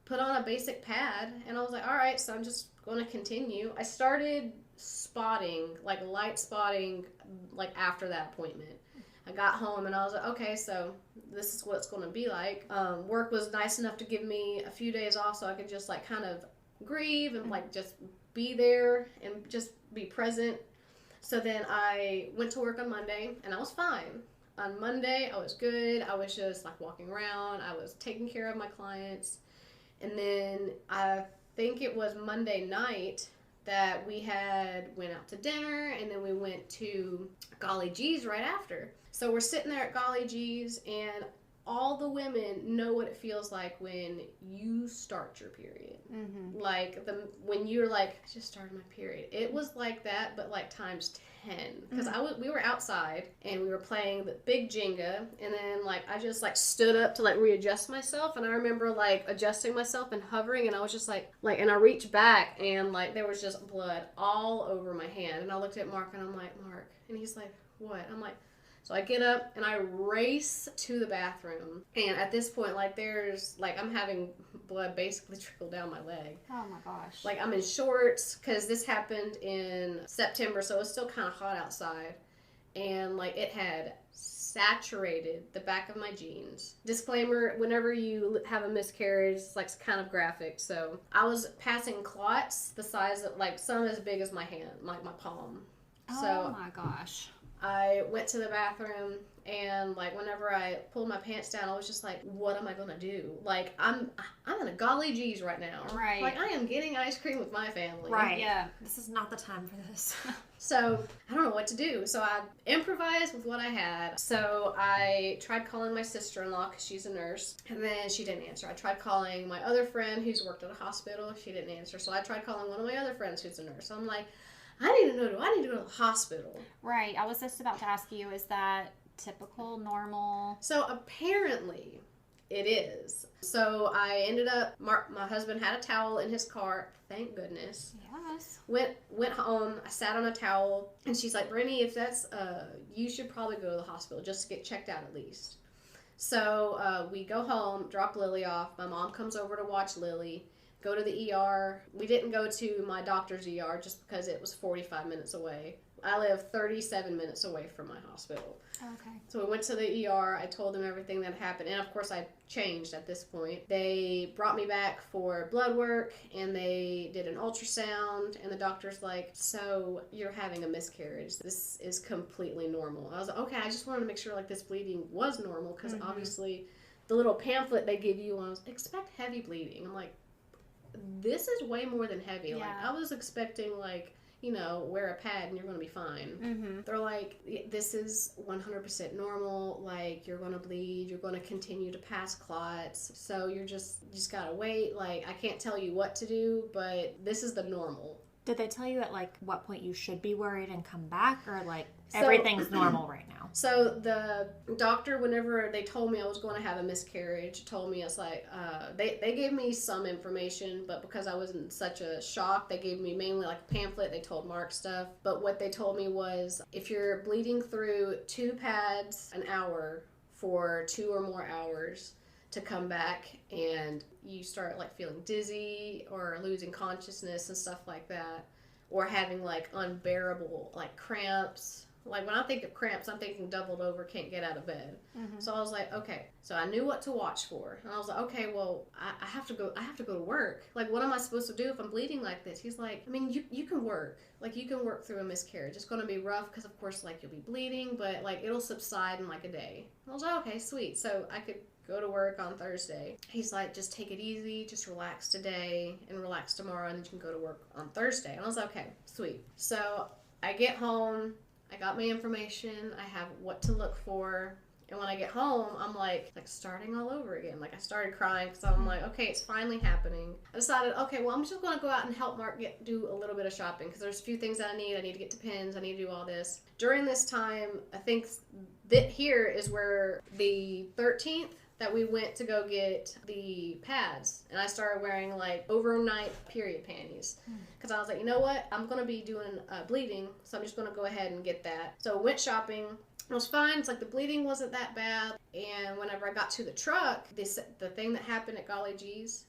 put on a basic pad, and I was like, all right, so I'm just going to continue. I started spotting, like light spotting, like after that appointment. I got home and I was like, okay, so this is what it's going to be like. Work was nice enough to give me a few days off so I could just like kind of grieve and like just be there and just be present. So then I went to work on Monday and I was fine. On Monday, I was good. I was just like walking around. I was taking care of my clients. And then I think it was Monday night that we went out to dinner, and then we went to Golly G's right after. So we're sitting there at Golly G's, and all the women know what it feels like when you start your period. Like when you're like, I just started my period. It was like that, but like times 10. Because we were outside and we were playing the big Jenga, and then like I just like stood up to like readjust myself, and I remember like adjusting myself and hovering, and I was just like and I reached back, and like there was just blood all over my hand, and I looked at Mark and I'm like, Mark, and he's like, what? I'm like, so I get up and I race to the bathroom, and at this point, like there's like I'm having blood basically trickle down my leg. Oh my gosh. Like I'm in shorts because this happened in September, so it was still kind of hot outside, and like it had saturated the back of my jeans. Disclaimer, whenever you have a miscarriage, it's like kind of graphic. So I was passing clots the size of like some as big as my hand, like my palm. Oh my gosh. I went to the bathroom, and like whenever I pulled my pants down, I was just like, what am I gonna do? Like I'm in a Golly G's right now. Right. Like I am getting ice cream with my family. Right. Yeah. This is not the time for this. So I don't know what to do. So I improvised with what I had. So I tried calling my sister-in-law because she's a nurse, and then she didn't answer. I tried calling my other friend who's worked at a hospital. She didn't answer. So I tried calling one of my other friends who's a nurse. So I'm like, I need to know, do I need to go to the hospital? Right. I was just about to ask you, is that typical, normal? So apparently, it is. So I ended up, my husband had a towel in his car, thank goodness. Yes. Went home, I sat on a towel, and she's like, Brittany, if that's, you should probably go to the hospital just to get checked out at least. So we go home, drop Lily off. My mom comes over to watch Lily, go to the ER. We didn't go to my doctor's ER just because it was 45 minutes away. I live 37 minutes away from my hospital. Okay. So we went to the ER. I told them everything that happened. And of course, I changed at this point. They brought me back for blood work and they did an ultrasound. And the doctor's like, so you're having a miscarriage. This is completely normal. I was like, okay, I just wanted to make sure like this bleeding was normal because obviously the little pamphlet they give you was expect heavy bleeding. I'm like, this is way more than heavy. Yeah. Like I was expecting like, you know, wear a pad and you're going to be fine. Mm-hmm. They're like, this is 100% normal. Like, you're going to bleed. You're going to continue to pass clots. So you just got to wait. Like, I can't tell you what to do, but this is the normal. Did they tell you at like what point you should be worried and come back, or like everything's normal right now? So the doctor, whenever they told me I was going to have a miscarriage, told me it's like they gave me some information, but because I was in such a shock, they gave me mainly like a pamphlet. They told Mark stuff, but what they told me was if you're bleeding through 2 pads an hour for 2 or more hours, to come back and you start like feeling dizzy or losing consciousness and stuff like that, or having like unbearable like cramps. Like when I think of cramps, I'm thinking doubled over, can't get out of bed. So I was like, okay. So I knew what to watch for, and I was like, okay, well, I have to go. I have to go to work. Like, what am I supposed to do if I'm bleeding like this? He's like, I mean, you can work. Like, you can work through a miscarriage. It's going to be rough because, of course, like you'll be bleeding, but like it'll subside in like a day. I was like, okay, sweet. So I could go to work on Thursday. He's like, just take it easy, just relax today and relax tomorrow, and then you can go to work on Thursday. And I was like, okay, sweet. So I get home. I got my information. I have what to look for. And when I get home, I'm like starting all over again. Like I started crying because I'm like, okay, it's finally happening. I decided, okay, well, I'm just going to go out and help Mark do a little bit of shopping because there's a few things that I need. I need to get to pins. I need to do all this. During this time, I think that here is where the 13th that we went to go get the pads, and I started wearing like overnight period panties because I was like, you know what, I'm gonna be doing bleeding, so I'm just gonna go ahead and get that. So went shopping. It was fine. It's like the bleeding wasn't that bad, and whenever I got to the truck, the thing that happened at Golly G's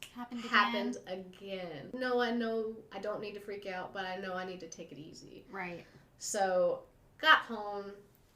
happened again. No, I know I don't need to freak out, but I know I need to take it easy. Right. So got home,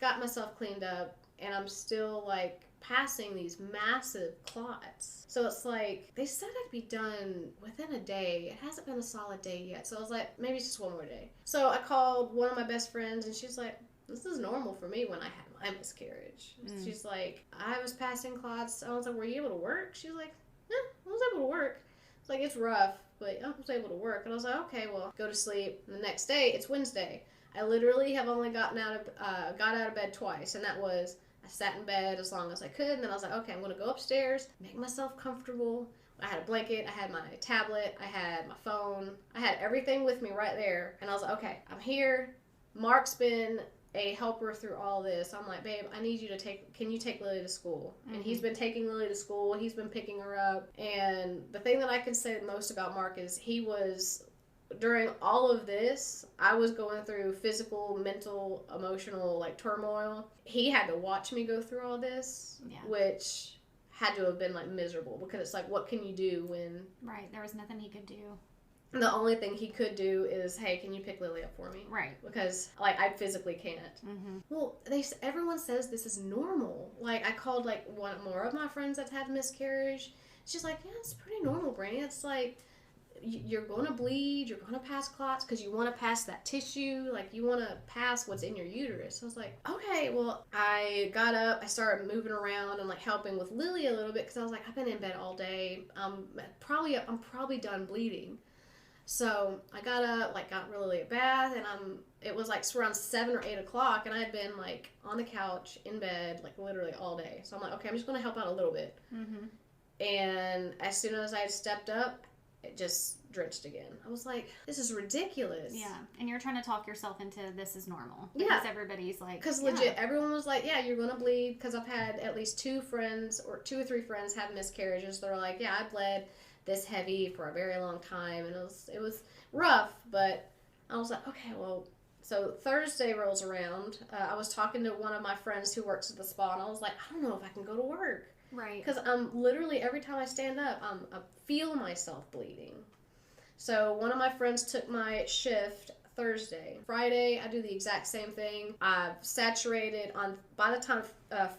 got myself cleaned up, and I'm still like passing these massive clots. So it's like, they said I'd be done within a day. It hasn't been a solid day yet. So I was like, maybe it's just one more day. So I called one of my best friends and she's like, this is normal for me when I had my miscarriage. She's like, I was passing clots. I was like, were you able to work? She's like, yeah, I was able to work. It's like, it's rough, but I was able to work. And I was like, okay, well, go to sleep. And the next day, it's Wednesday. I literally have only got out of bed twice, and that was I sat in bed as long as I could, and then I was like, okay, I'm going to go upstairs, make myself comfortable. I had a blanket, I had my tablet, I had my phone, I had everything with me right there, and I was like, okay, I'm here. Mark's been a helper through all this. I'm like, babe, I need you to can you take Lily to school? And he's been taking Lily to school, he's been picking her up, and the thing that I can say the most about Mark is during all of this, I was going through physical, mental, emotional, like turmoil. He had to watch me go through all this, which had to have been like miserable because it's like, what can you do when... Right, there was nothing he could do. The only thing he could do is, hey, can you pick Lily up for me? Right. Because, like, I physically can't. Well, everyone says this is normal. Like, I called, like, one more of my friends that's had miscarriage. She's like, yeah, it's pretty normal, Brandi. It's like... You're going to bleed, you're going to pass clots because you want to pass that tissue, like you want to pass what's in your uterus. I was like, okay, well, I got up, I started moving around and like helping with Lily a little bit because I was like, I've been in bed all day, I'm probably done bleeding. So I got up, like got really a bath, and it was like around 7 or 8 o'clock, and I had been like on the couch in bed like literally all day. So I'm like, okay, I'm just going to help out a little bit. And as soon as I stepped up, it just drenched again. I was like, this is ridiculous. Yeah, and you're trying to talk yourself into this is normal. Yeah. Because everybody's like... Because legit, everyone was like, yeah, you're going to bleed. Because I've had at least 2 or 3 friends have miscarriages. They're like, yeah, I bled this heavy for a very long time. And it was rough, but I was like, okay, well... So Thursday rolls around. I was talking to one of my friends who works at the spa, and I was like, I don't know if I can go to work. Right. Because I'm literally, every time I stand up, I feel myself bleeding. So one of my friends took my shift Thursday. Friday, I do the exact same thing. I've saturated by the time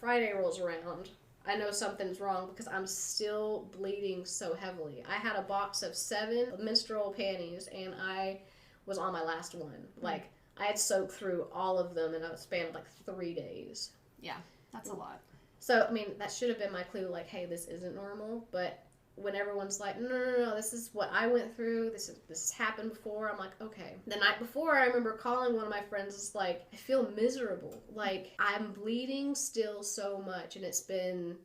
Friday rolls around, I know something's wrong because I'm still bleeding so heavily. I had a box of 7 menstrual panties, and I was on my last one. Like, I had soaked through all of them in a span of like 3 days. Yeah, that's a lot. So, I mean, that should have been my clue, like, hey, this isn't normal. But when everyone's like, no, this is what I went through. This has happened before. I'm like, okay. The night before, I remember calling one of my friends. It's like, I feel miserable. Like, I'm bleeding still so much, and it's been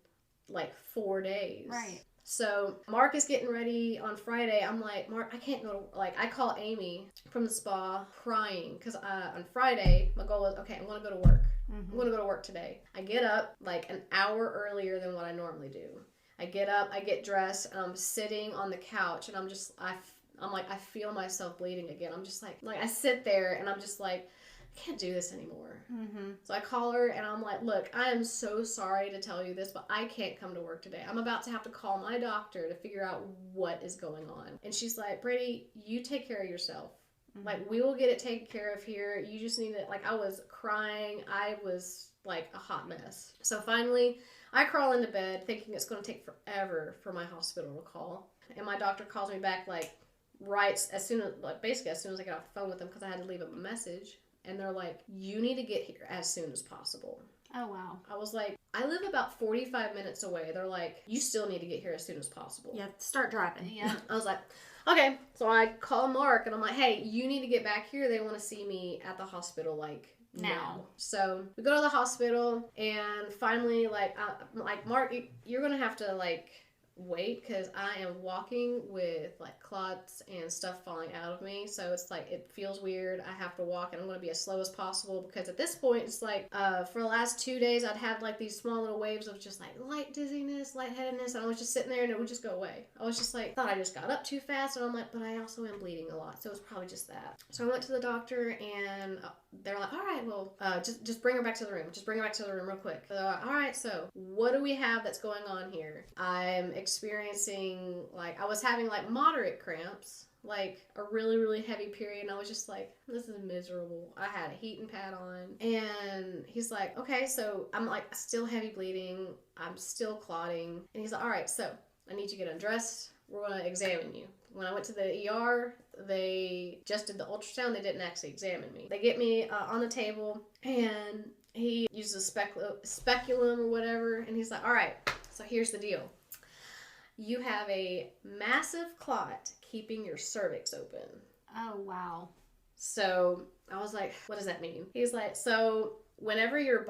like 4 days. Right. So Mark is getting ready on Friday. I'm like, Mark, I can't go to, like, I call Amy from the spa crying because on Friday, my goal was, okay, I'm going to go to work. I'm going to go to work today. I get up like an hour earlier than what I normally do. I get up, I get dressed, and I'm sitting on the couch, and I'm like, I feel myself bleeding again. I'm just like I sit there, and I'm just like, I can't do this anymore. So I call her, and I'm like, look, I am so sorry to tell you this, but I can't come to work today. I'm about to have to call my doctor to figure out what is going on. And she's like, Brady, you take care of yourself. Like, we will get it taken care of here. You just need to, like, I was crying. I was, like, a hot mess. So finally, I crawl into bed thinking it's going to take forever for my hospital to call. And my doctor calls me back, like, basically as soon as I get off the phone with them, because I had to leave them a message. And they're like, you need to get here as soon as possible. Oh, wow. I was like, I live about 45 minutes away. They're like, you still need to get here as soon as possible. Yeah, start driving. Yeah. I was like, okay. So I call Mark, and I'm like, hey, you need to get back here. They want to see me at the hospital, like, now. So we go to the hospital, and finally, like, Mark, you're going to have to, like, wait, because I am walking with like clots and stuff falling out of me, so it's like it feels weird. I have to walk, and I'm going to be as slow as possible, because at this point it's like for the last 2 days I'd have like these small little waves of just like light dizziness, lightheadedness, and I was just sitting there and it would just go away. I was just like, thought I just got up too fast, and I'm like, but I also am bleeding a lot, so it's probably just that. So I went to the doctor, and they're like, all right, well, just bring her back to the room. Just bring her back to the room real quick. So, all right, so what do we have that's going on here? I'm experiencing, like, I was having, like, moderate cramps, like, a really, really heavy period, and I was just like, this is miserable. I had a heating pad on, and he's like, okay, so I'm, like, still heavy bleeding. I'm still clotting. And he's like, all right, so I need you to get undressed. We're going to examine you. When I went to the ER, they just did the ultrasound. They didn't actually examine me. They get me on the table, and he uses a speculum or whatever, and he's like, all right, so here's the deal. You have a massive clot keeping your cervix open. Oh, wow. So I was like, what does that mean? He's like, so whenever your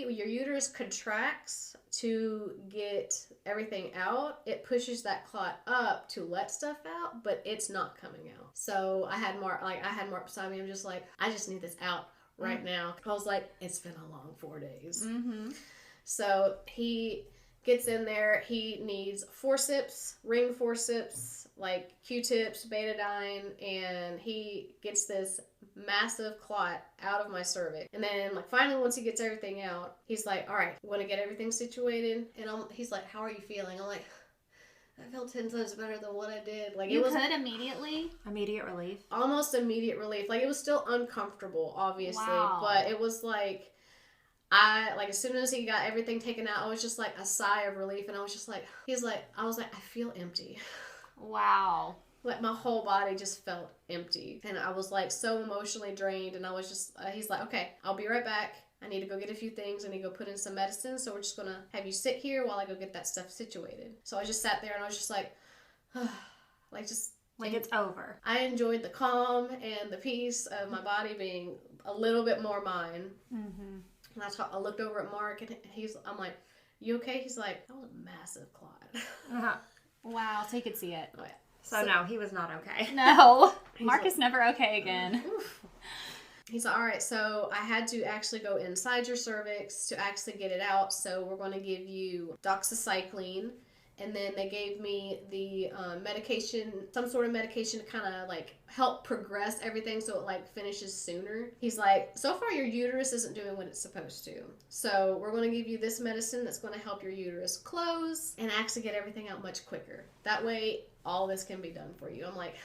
uterus contracts to get everything out, it pushes that clot up to let stuff out, but it's not coming out. So I had Mark beside me. I'm just like, I just need this out right now. I was like, it's been a long 4 days. So he gets in there. He needs forceps, ring forceps, like Q-tips, betadine, and he gets this massive clot out of my cervix. And then, like, finally, once he gets everything out, he's like, all right, want to get everything situated? And he's like, how are you feeling? I'm like, I feel 10 times better than what I did. Like, you it was could immediately? Immediate relief. Almost immediate relief. Like, it was still uncomfortable, obviously, wow. But it was like, as soon as he got everything taken out, I was just like a sigh of relief, and I was just like, I was like, I feel empty. Wow. Like, my whole body just felt empty, and I was like so emotionally drained, and I was just, he's like, okay, I'll be right back. I need to go get a few things. I need to go put in some medicine, so we're just gonna have you sit here while I go get that stuff situated. So I just sat there, and I was just like, like it's over. I enjoyed the calm and the peace of my body being a little bit more mine. And I looked over at Mark, and I'm like, you okay? He's like, that was a massive clot. Wow, so you could see it. Oh, yeah. So no, he was not okay. No. He's Mark like- is never okay again. He's like, all right, so I had to actually go inside your cervix to actually get it out. So we're going to give you doxycycline. And then they gave me the medication, some sort of medication to kind of like help progress everything so it like finishes sooner. He's like, so far your uterus isn't doing what it's supposed to. So we're going to give you this medicine that's going to help your uterus close and actually get everything out much quicker. That way all this can be done for you. I'm like,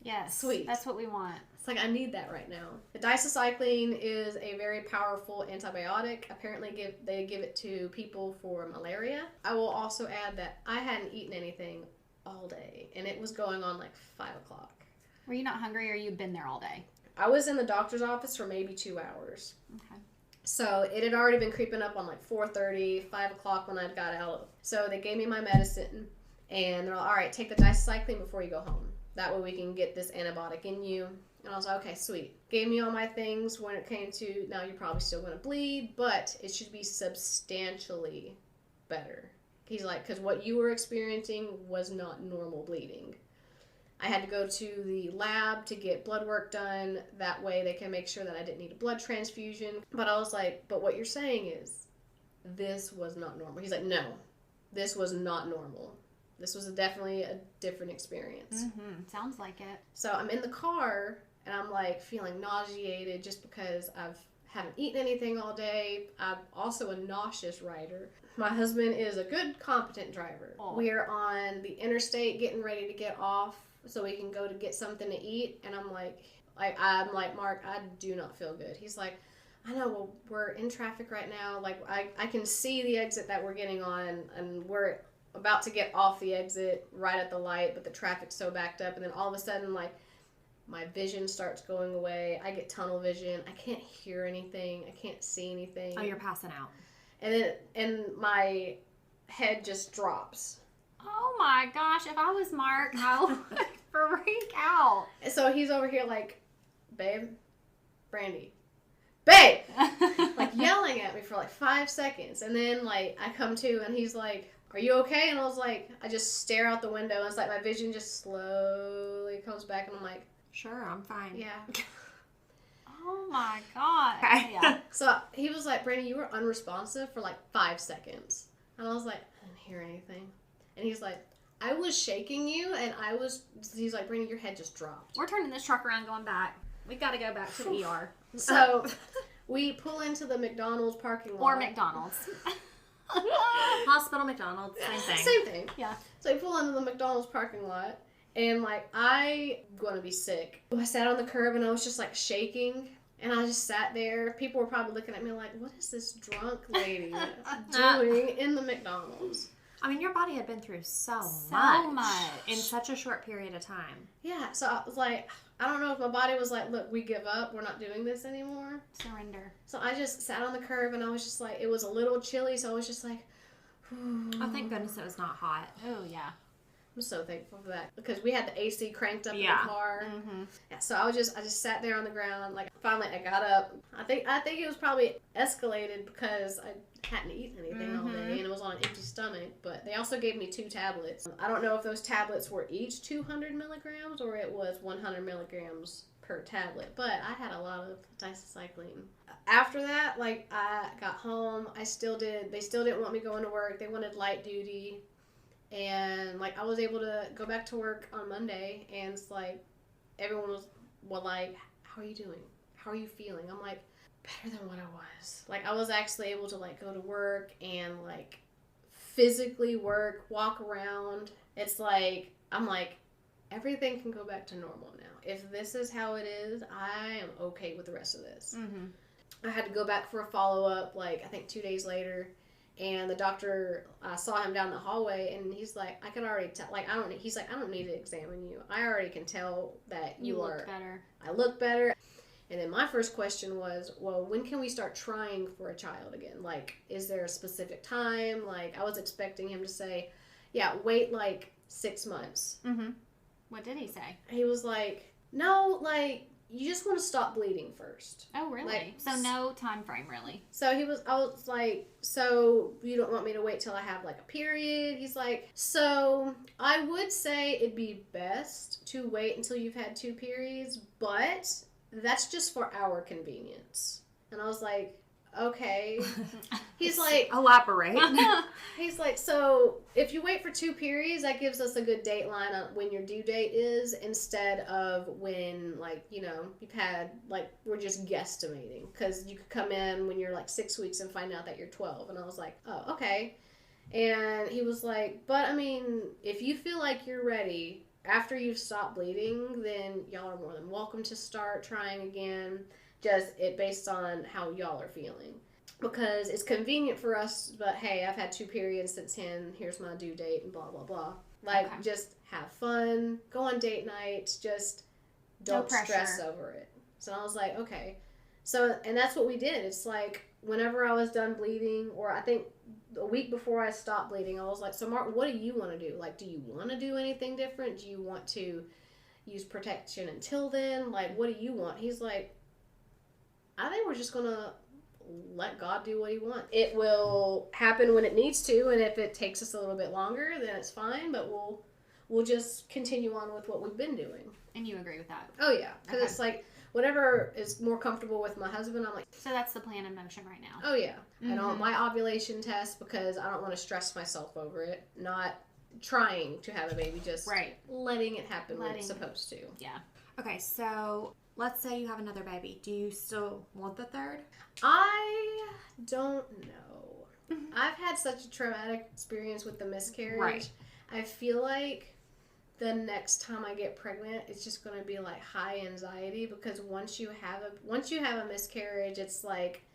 Yes. Sweet. That's what we want. it's like I need that right now. The doxycycline is a very powerful antibiotic. Apparently they give it to people for malaria. I will also add that I hadn't eaten anything all day and it was going on like 5 o'clock. Were you not hungry or you'd been there all day? I was in the doctor's office for maybe 2 hours. Okay. So it had already been creeping up on like 4:30, 5 o'clock when I got out. So they gave me my medicine and they're like, all right, take the doxycycline before you go home. That way we can get this antibiotic in you. And I was like, okay, sweet. Gave me all my things when it came to, now you're probably still going to bleed, but it should be substantially better. He's like, because what you were experiencing was not normal bleeding. I had to go to the lab to get blood work done. That way they can make sure that I didn't need a blood transfusion. But I was like, but what you're saying is, this was not normal. He's like, no, this was not normal. This was definitely a different experience. Mm-hmm. Sounds like it. So I'm in the car and I'm like feeling nauseated just because haven't eaten anything all day. I'm also a nauseous rider. My husband is a good, competent driver. Oh. We're on the interstate getting ready to get off so we can go to get something to eat. And I'm like, Mark, I do not feel good. He's like, I know, well, we're in traffic right now. Like, I can see the exit that we're getting on and we're about to get off the exit right at the light, but the traffic's so backed up. And then all of a sudden, like, my vision starts going away. I get tunnel vision. I can't hear anything. I can't see anything. Oh, you're passing out. And my head just drops. Oh my gosh. If I was Mark, I would freak out. And so he's over here like, babe, Brandi, babe, like yelling at me for like 5 seconds. And then like I come to and he's like, are you okay? And I was like, I just stare out the window and it's like my vision just slowly comes back and I'm like, Sure, I'm fine. yeah. Oh my god. Okay. Yeah. So he was like, Brandi, you were unresponsive for like 5 seconds. And I was like, I didn't hear anything. And he's like, I was shaking you and he's like, Brandi, your head just dropped. We're turning this truck around going back. We got to go back to the ER. So we pull into the McDonald's parking lot. Or McDonald's. Hospital, McDonald's, same thing. Same thing. Yeah. So we pull into the McDonald's parking lot and like I'm going to be sick. I sat on the curb and I was just like shaking. And I just sat there. People were probably looking at me like, what is this drunk lady doing in the McDonald's? I mean, your body had been through so much in such a short period of time. Yeah, so I was like, I don't know if my body was like, look, we give up. We're not doing this anymore. Surrender. So I just sat on the curb and I was just like, it was a little chilly. So I was just like, Oh, thank goodness it was not hot. Oh, yeah. I'm so thankful for that because we had the AC cranked up in Yeah. the car. Mm-hmm. Yeah, so I just sat there on the ground. Like finally I got up. I think it was probably escalated because I hadn't eaten anything all day and it was on an empty stomach. But they also gave me 2 tablets. I don't know if those tablets were each 200 milligrams or it was 100 milligrams per tablet. But I had a lot of doxycycline. After that, like I got home, they still didn't want me going to work. They wanted light duty. And like I was able to go back to work on Monday and it's like everyone was like, how are you doing? How are you feeling? I'm like, better than what I was. Like I was actually able to like go to work and like physically work, walk around. It's like I'm like everything can go back to normal now. If this is how it is, I am okay with the rest of this. Mm-hmm. I had to go back for a follow-up like I think 2 days later. And the doctor, I saw him down the hallway, and he's like, I could already tell, like, I don't need to examine you. I already can tell that You looked better. I look better. And then my first question was, well, when can we start trying for a child again? Like, is there a specific time? Like, I was expecting him to say, yeah, wait like 6 months. Mm-hmm. What did he say? He was like, no, like, you just want to stop bleeding first. Oh, really? Like, so no time frame, really. So I was like, so you don't want me to wait till I have like a period? He's like, so I would say it'd be best to wait until you've had 2 periods, but that's just for our convenience. And I was like, okay. He's like, elaborate. He's like, so if you wait for 2 periods, that gives us a good dateline on when your due date is, instead of when, like, you know, you've had, like, we're just guesstimating, because you could come in when you're like 6 weeks and find out that you're 12. And I was like, oh, okay. And he was like, but I mean, if you feel like you're ready after you've stopped bleeding, then y'all are more than welcome to start trying again. Just it based on how y'all are feeling, because it's convenient for us, but hey, I've had 2 periods since 10, here's my due date, and blah blah blah. Like, okay. Just have fun, go on date nights, just don't stress over it. So I was like, okay. So, and that's what we did. It's like, whenever I was done bleeding, or I think a week before I stopped bleeding, I was like, so Mark, what do you want to do? Like, do you want to do anything different? Do you want to use protection until then? Like, what do you want? He's like, I think we're just going to let God do what he wants. It will happen when it needs to, and if it takes us a little bit longer, then it's fine, but we'll just continue on with what we've been doing. And you agree with that? Oh, yeah. Because it's like, whatever is more comfortable with my husband, I'm like... So that's the plan in motion right now? Oh, yeah. Mm-hmm. I don't want my ovulation test because I don't want to stress myself over it. Not trying to have a baby, just letting it happen when it's supposed to. Yeah. Okay, so... let's say you have another baby. Do you still want the third? I don't know. I've had such a traumatic experience with the miscarriage. Right. I feel like the next time I get pregnant, it's just going to be like high anxiety, because once you have a miscarriage, it's like,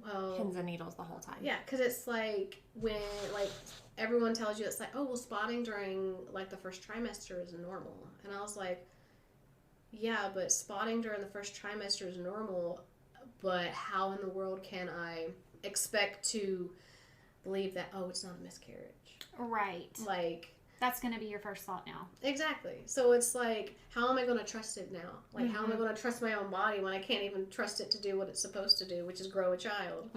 well, pins and needles the whole time. Yeah, because it's like when like everyone tells you, it's like, oh, well, spotting during like the first trimester is normal, and I was like, yeah, but spotting during the first trimester is normal, but how in the world can I expect to believe that, oh, it's not a miscarriage? Right. Like... that's going to be your first thought now. Exactly. So it's like, how am I going to trust it now? Like, how am I going to trust my own body when I can't even trust it to do what it's supposed to do, which is grow a child?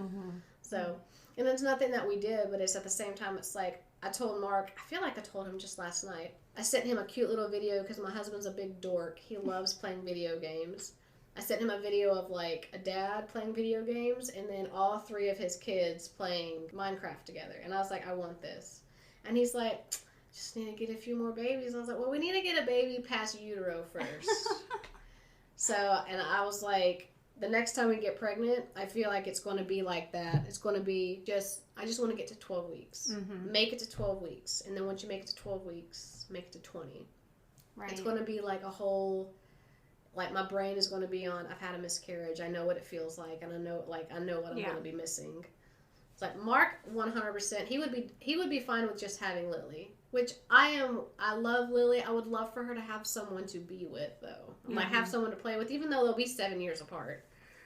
So, and it's nothing that we did, but it's at the same time, it's like, I told Mark, I feel like I told him just last night. I sent him a cute little video because my husband's a big dork. He loves playing video games. I sent him a video of like a dad playing video games and then all 3 of his kids playing Minecraft together. And I was like, I want this. And he's like, just need to get a few more babies. I was like, well, we need to get a baby past utero first. So, and I was like, the next time we get pregnant, I feel like it's going to be like that. It's going to be just, I just want to get to 12 weeks. Make it to 12 weeks. And then once you make it to 12 weeks, make it to 20. Right. It's going to be like a whole, like my brain is going to be on, I've had a miscarriage. I know what it feels like. And I know what I'm going to be missing. It's like Mark, 100%, he would be fine with just having Lily. Which I love Lily. I would love for her to have someone to be with, though. Like, have someone to play with, even though they'll be 7 years apart.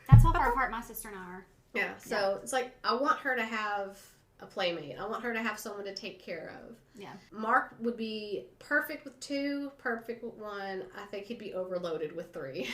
That's how far apart my sister and I are. Yeah, so it's like, I want her to have a playmate. I want her to have someone to take care of. Yeah. Mark would be perfect with 2, perfect with 1. I think he'd be overloaded with 3.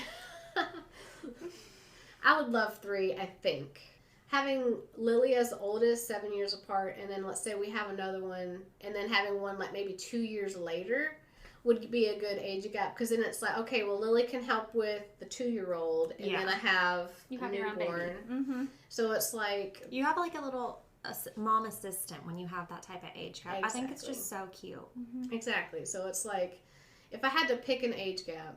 I would love 3, I think. Having Lily as the oldest, 7 years apart, and then let's say we have another one, and then having one like maybe 2 years later would be a good age gap, because then it's like, okay, well, Lily can help with the 2-year-old, and then I have a newborn. So it's like... you have like a little mom assistant when you have that type of age gap. Exactly. I think it's just so cute. Exactly. So it's like, if I had to pick an age gap,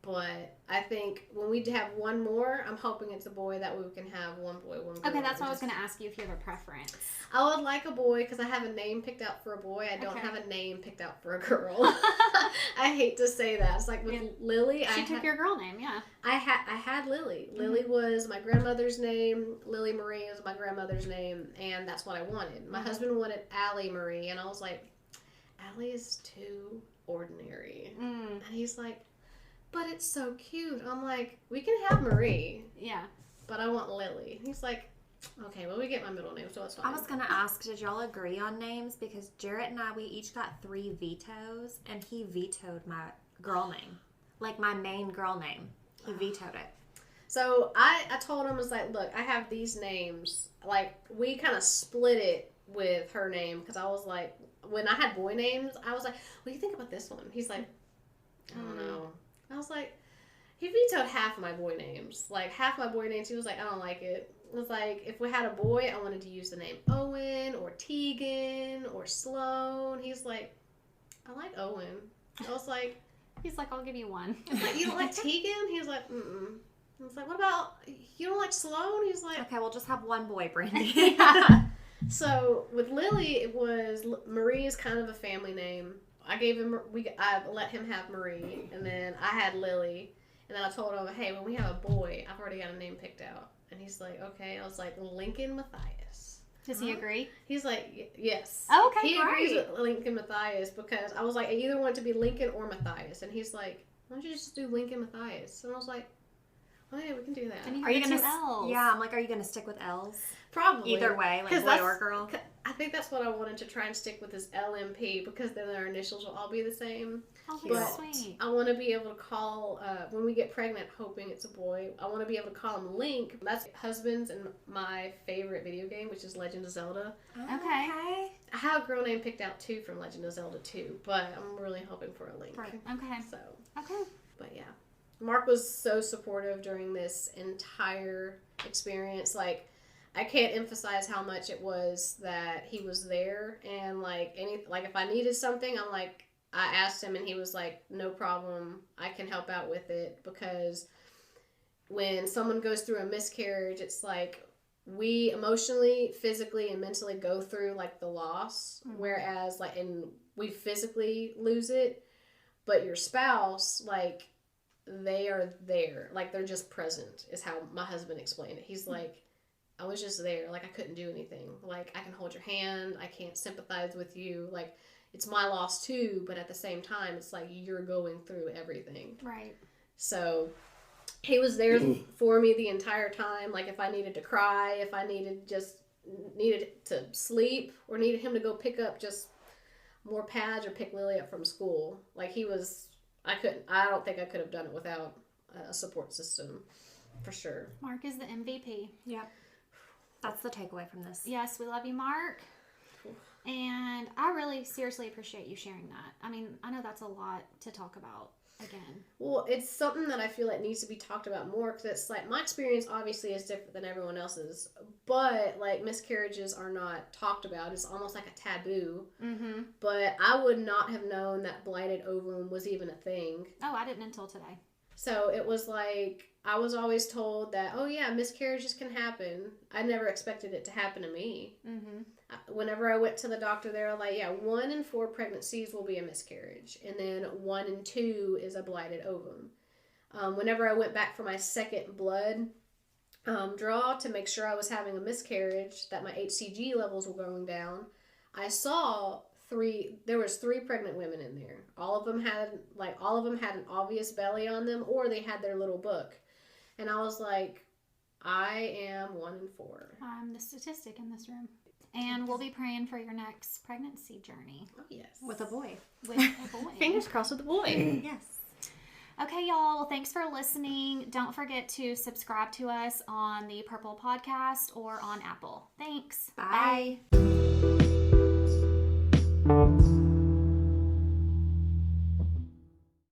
but I think when we have one more, I'm hoping it's a boy, that we can have one boy, one girl. Okay, that's what I was going to ask you, if you have a preference. I would like a boy because I have a name picked out for a boy. I don't have a name picked out for a girl. I hate to say that. It's like with Lily. She took your girl name, yeah. I had Lily. Lily was my grandmother's name. Lily Marie was my grandmother's name, and that's what I wanted. My husband wanted Allie Marie, and I was like, Allie is too ordinary. And he's like, but it's so cute. I'm like, we can have Marie. Yeah. But I want Lily. He's like, okay, well, we get my middle name, so it's fine. I was going to ask, did y'all agree on names? Because Jarrett and I, we each got 3 vetoes, and he vetoed my girl name. Like, my main girl name. He vetoed it. So I told him, I was like, look, I have these names. Like, we kind of split it with her name because I was like, when I had boy names, I was like, what do you think about this one? He's like, I don't know. I was like, he vetoed half my boy names. Like, half my boy names, he was like, I don't like it. It was like, if we had a boy, I wanted to use the name Owen or Tegan or Sloan. He's like, I like Owen. I was like, He's like, I'll give you one. I was like, you don't like Tegan? He was like, mm-mm. I was like, what about, you don't like Sloan? He's like, Okay, we'll just have one boy, Brandi. So with Lily, it was, Marie is kind of a family name. I let him have Marie, and then I had Lily, and then I told him, hey, when we have a boy, I've already got a name picked out. And he's like, okay. I was like, Lincoln Matthias. Does he agree? He's like, yes. Oh, okay, he great. agrees with Lincoln Matthias because I was like, I either want it to be Lincoln or Matthias. And he's like, why don't you just do Lincoln Matthias? And I was like, oh yeah, we can do that. And you Are you have gonna? two L's. Yeah, I'm like, are you gonna stick with L's? Probably. Either way, like 'Cause boy that's- or girl. I think that's what I wanted to try and stick with is LMP because then their initials will all be the same. Oh, Cute. that's But sweet. I want to be able to call, when we get pregnant, hoping it's a boy, I want to be able to call him Link. That's husband's and my favorite video game, which is Legend of Zelda. Okay. I have a girl name picked out too from Legend of Zelda too, but I'm really hoping for a Link. Right. Okay. So, Okay. but yeah. Mark was so supportive during this entire experience. Like, I can't emphasize how much it was that he was there, and like if I needed something, I asked him and he was like, no problem, I can help out with it, because when someone goes through a miscarriage, it's like we emotionally, physically, and mentally go through like the loss, whereas like, and we physically lose it, but your spouse, like, they are there, like they're just present, is how my husband explained it. He's like, I was just there, like I couldn't do anything, like I can hold your hand, I can't sympathize with you, like it's my loss too, but at the same time it's like you're going through everything. Right. So he was there for me the entire time. Like if I needed to cry, if I needed to sleep, or needed him to go pick up just more pads or pick Lily up from school, like he was, I don't think I could have done it without a support system, for sure. Mark is the MVP. Yep. That's the takeaway from this. Yes, we love you, Mark. And I really seriously appreciate you sharing that. I mean, I know that's a lot to talk about again. Well, it's something that I feel like needs to be talked about more, because it's like my experience obviously is different than everyone else's, but like miscarriages are not talked about. It's almost like a taboo. Mm-hmm. But I would not have known that blighted ovum was even a thing. Oh, I didn't until today. So it was like, I was always told that, oh yeah, miscarriages can happen. I never expected it to happen to me. Mm-hmm. Whenever I went to the doctor, they were like, yeah, 1 in 4 pregnancies will be a miscarriage. And then 1 in 2 is a blighted ovum. Whenever I went back for my second blood draw to make sure I was having a miscarriage, that my HCG levels were going down, I saw there was 3 pregnant women in there. All of them had an obvious belly on them, or they had their little book. And I was like, I am 1 in 4. I'm the statistic in this room. And we'll be praying for your next pregnancy journey. Oh, yes. With a boy. With a boy. Fingers crossed with a boy. Yes. Okay, y'all. Well, thanks for listening. Don't forget to subscribe to us on the Purple Podcast or on Apple. Thanks. Bye.